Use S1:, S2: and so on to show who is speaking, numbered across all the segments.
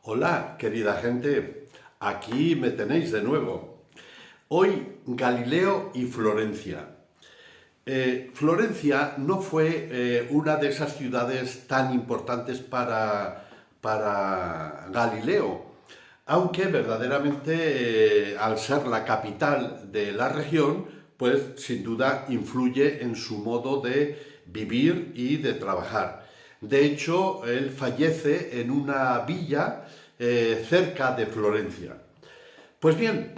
S1: Hola, querida gente, aquí me tenéis de nuevo. Hoy Galileo y Florencia. Florencia no fue una de esas ciudades tan importantes para Galileo, aunque verdaderamente al ser la capital de la región, pues sin duda influye en su modo de vivir y de trabajar. De hecho, él fallece en una villa cerca de Florencia. Pues bien,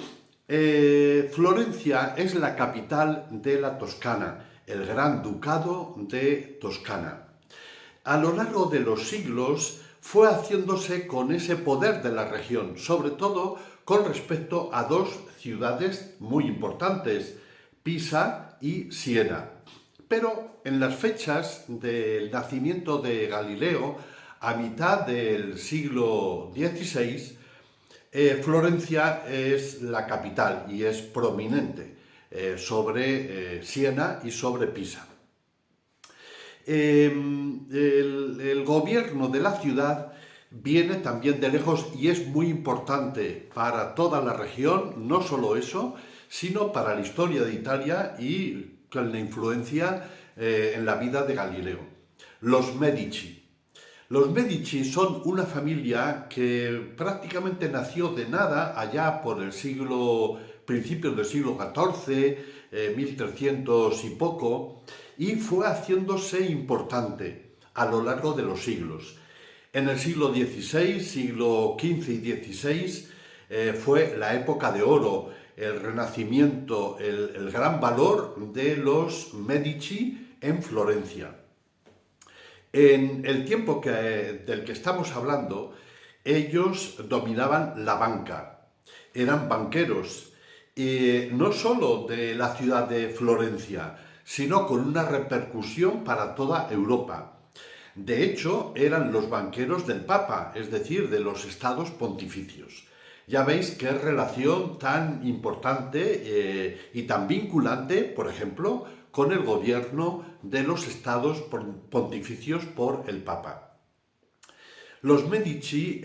S1: Florencia es la capital de la Toscana, el Gran Ducado de Toscana. A lo largo de los siglos fue haciéndose con ese poder de la región, sobre todo con respecto a dos ciudades muy importantes, Pisa y Siena. Pero en las fechas del nacimiento de Galileo, a mitad del siglo XVI, Florencia es la capital y es prominente sobre Siena y sobre Pisa. El gobierno de la ciudad viene también de lejos y es muy importante para toda la región, no solo eso, sino para la historia de Italia y con la influencia en la vida de Galileo. Los Medici. Los Medici son una familia que prácticamente nació de nada allá por el principios del siglo XIV, 1300 y poco, y fue haciéndose importante a lo largo de los siglos. En el siglo XVI, siglo XV y XVI, fue la época de oro, el renacimiento, el gran valor de los Medici en Florencia. En el tiempo del que estamos hablando, ellos dominaban la banca, eran banqueros, no solo de la ciudad de Florencia, sino con una repercusión para toda Europa. De hecho, eran los banqueros del Papa, es decir, de los estados pontificios. Ya veis qué relación tan importante y tan vinculante, por ejemplo, con el gobierno de los estados pontificios por el Papa. Los Medici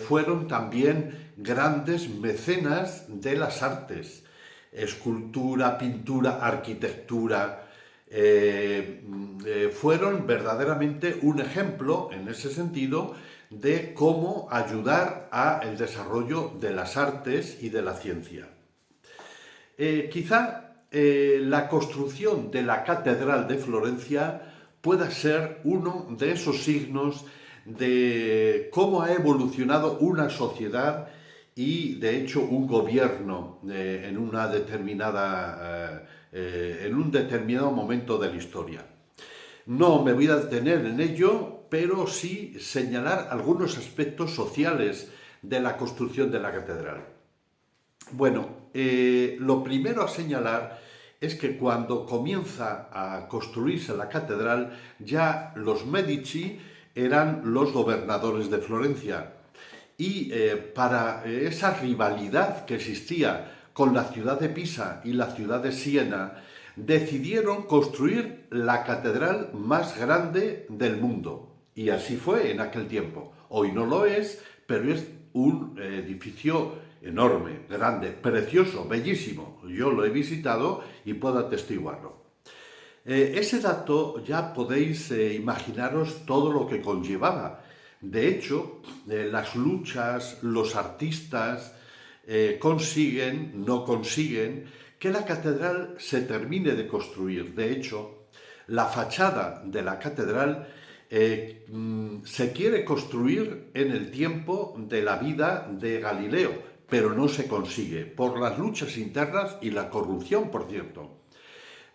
S1: fueron también grandes mecenas de las artes, escultura, pintura, arquitectura. Fueron verdaderamente un ejemplo en ese sentido de cómo ayudar al desarrollo de las artes y de la ciencia. Quizá la construcción de la Catedral de Florencia pueda ser uno de esos signos de cómo ha evolucionado una sociedad y, de hecho, un gobierno en un determinado momento de la historia. No me voy a detener en ello, pero sí señalar algunos aspectos sociales de la construcción de la catedral. Bueno, lo primero a señalar es que cuando comienza a construirse la catedral, ya los Medici eran los gobernadores de Florencia. Y para esa rivalidad que existía con la ciudad de Pisa y la ciudad de Siena, decidieron construir la catedral más grande del mundo. Y así fue en aquel tiempo. Hoy no lo es, pero es un edificio enorme, grande, precioso, bellísimo. Yo lo he visitado y puedo atestiguarlo. Ese dato ya podéis imaginaros todo lo que conllevaba. De hecho, las luchas, los artistas no consiguen que la catedral se termine de construir. De hecho, la fachada de la catedral se quiere construir en el tiempo de la vida de Galileo, pero no se consigue por las luchas internas y la corrupción, por cierto.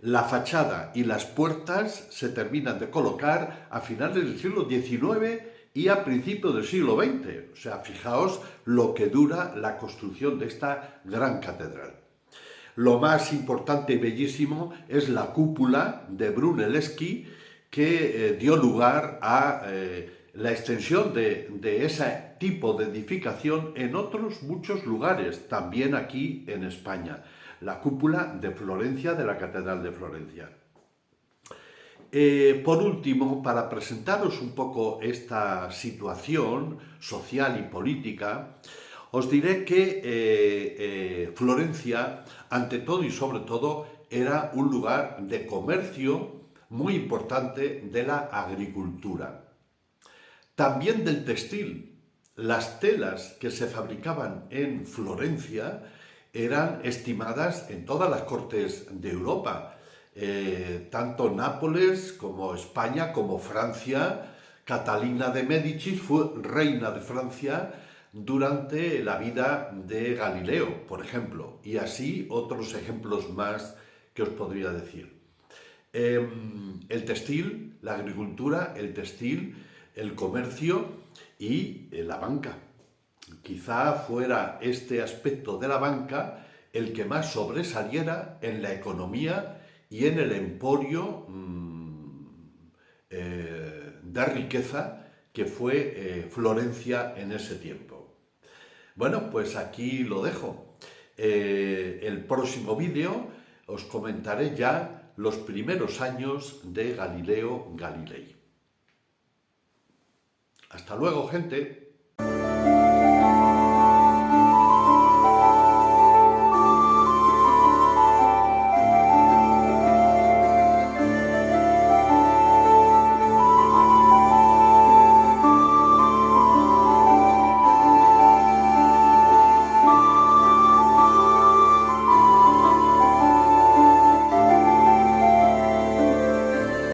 S1: La fachada y las puertas se terminan de colocar a finales del siglo XIX y a principios del siglo XX. O sea, fijaos lo que dura la construcción de esta gran catedral. Lo más importante y bellísimo es la cúpula de Brunelleschi, que dio lugar a la extensión de ese tipo de edificación en otros muchos lugares, también aquí en España. La cúpula de Florencia, de la Catedral de Florencia. Por último, para presentaros un poco esta situación social y política, os diré que Florencia, ante todo y sobre todo, era un lugar de comercio muy importante de la agricultura. También del textil. Las telas que se fabricaban en Florencia eran estimadas en todas las cortes de Europa. Tanto Nápoles como España como Francia. Catalina de Médicis fue reina de Francia durante la vida de Galileo, por ejemplo, y así otros ejemplos más que os podría decir. El textil, la agricultura, el textil, el comercio y la banca. Quizá fuera este aspecto de la banca el que más sobresaliera en la economía y en el emporio de riqueza que fue Florencia en ese tiempo. Bueno, pues aquí lo dejo. El próximo vídeo os comentaré ya los primeros años de Galileo Galilei. Hasta luego, gente.